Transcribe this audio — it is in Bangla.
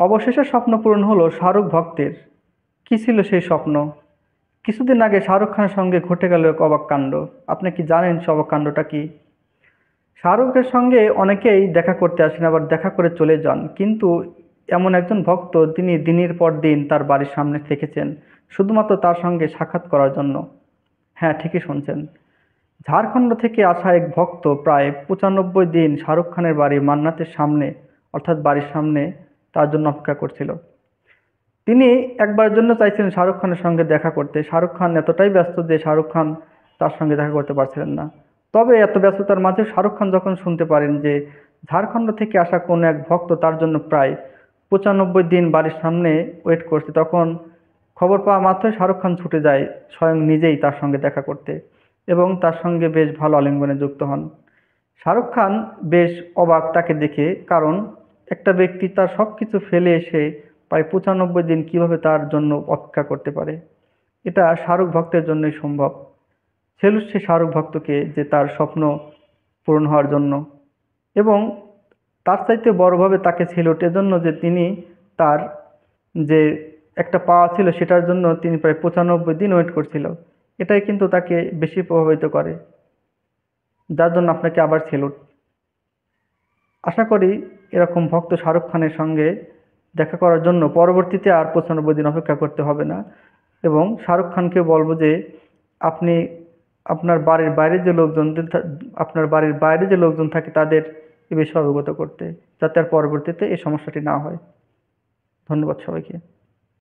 অবশেষে স্বপ্ন পূরণ হলো শাহরুখ ভক্তের। কি ছিল সেই স্বপ্ন? কিছুদিন আগে শাহরুখ খানের সঙ্গে ঘটে গেল এক অবাক কাণ্ড। আপনি কি জানেন সে অবাক কাণ্ডটা কি? শাহরুখের সঙ্গে অনেকেই দেখা করতে আসেন, আবার দেখা করে চলে যান, কিন্তু এমন একজন ভক্ত তিনি দিনের পর দিন তার বাড়ির সামনে থেকেছেন শুধুমাত্র তার সঙ্গে সাক্ষাৎ করার জন্য। হ্যাঁ, ঠিকই শুনছেন। ঝাড়খণ্ড থেকে আসা এক ভক্ত প্রায় ৯৫ দিন শাহরুখ খানের বাড়ি মান্নাতের সামনে, অর্থাৎ বাড়ির সামনে তার জন্য অপেক্ষা করছিল। তিনি একবারের জন্য চাইছিলেন শাহরুখ খানের সঙ্গে দেখা করতে। শাহরুখ খান এতটাই ব্যস্ত যে শাহরুখ খান তার সঙ্গে দেখা করতে পারছিলেন না। তবে এত ব্যস্ততার মাঝে শাহরুখ খান যখন শুনতে পারেন যে ঝাড়খণ্ড থেকে আসা কোনো এক ভক্ত তার জন্য প্রায় ৯৫ দিন বাড়ির সামনে ওয়েট করছে, তখন খবর পাওয়া মাত্রই শাহরুখ খান ছুটে যায় স্বয়ং নিজেই তার সঙ্গে দেখা করতে, এবং তার সঙ্গে বেশ ভালো আলিঙ্গনে যুক্ত হন। শাহরুখ খান বেশ অবাক তাকে দেখে, কারণ একটা ব্যক্তি তার সব কিছু ফেলে এসে প্রায় ৯৫ দিন কিভাবে তার জন্য অপেক্ষা করতে পারে। এটা শাহরুখ ভক্তের জন্যই সম্ভব। সেলুট সে শাহরুখ ভক্তকে যে তার স্বপ্ন পূরণ হওয়ার জন্য, এবং তার চাইতে বড়ভাবে তাকে সেলুট এজন্য যে তিনি তার যে একটা পাওয়া ছিল সেটার জন্য তিনি প্রায় ৯৫ দিন ওয়েট করছিল। এটাই কিন্তু তাকে বেশি প্রভাবিত করে, যার জন্য আপনাকে আবার সেলুট। আশা করি এরকম ভক্ত শাহরুখ খানের সঙ্গে দেখা করার জন্য পরবর্তীতে আর ৯৫ দিন অপেক্ষা করতে হবে না। এবং শাহরুখ খানকে বলবো যে আপনি আপনার বাড়ির বাইরে যে লোকজন আপনার বাড়ির বাইরে যে লোকজন থাকে তাদের এ বিষয়ে অবগত করতে, যাতে আর পরবর্তীতে এই সমস্যাটি না হয়। ধন্যবাদ সবাইকে।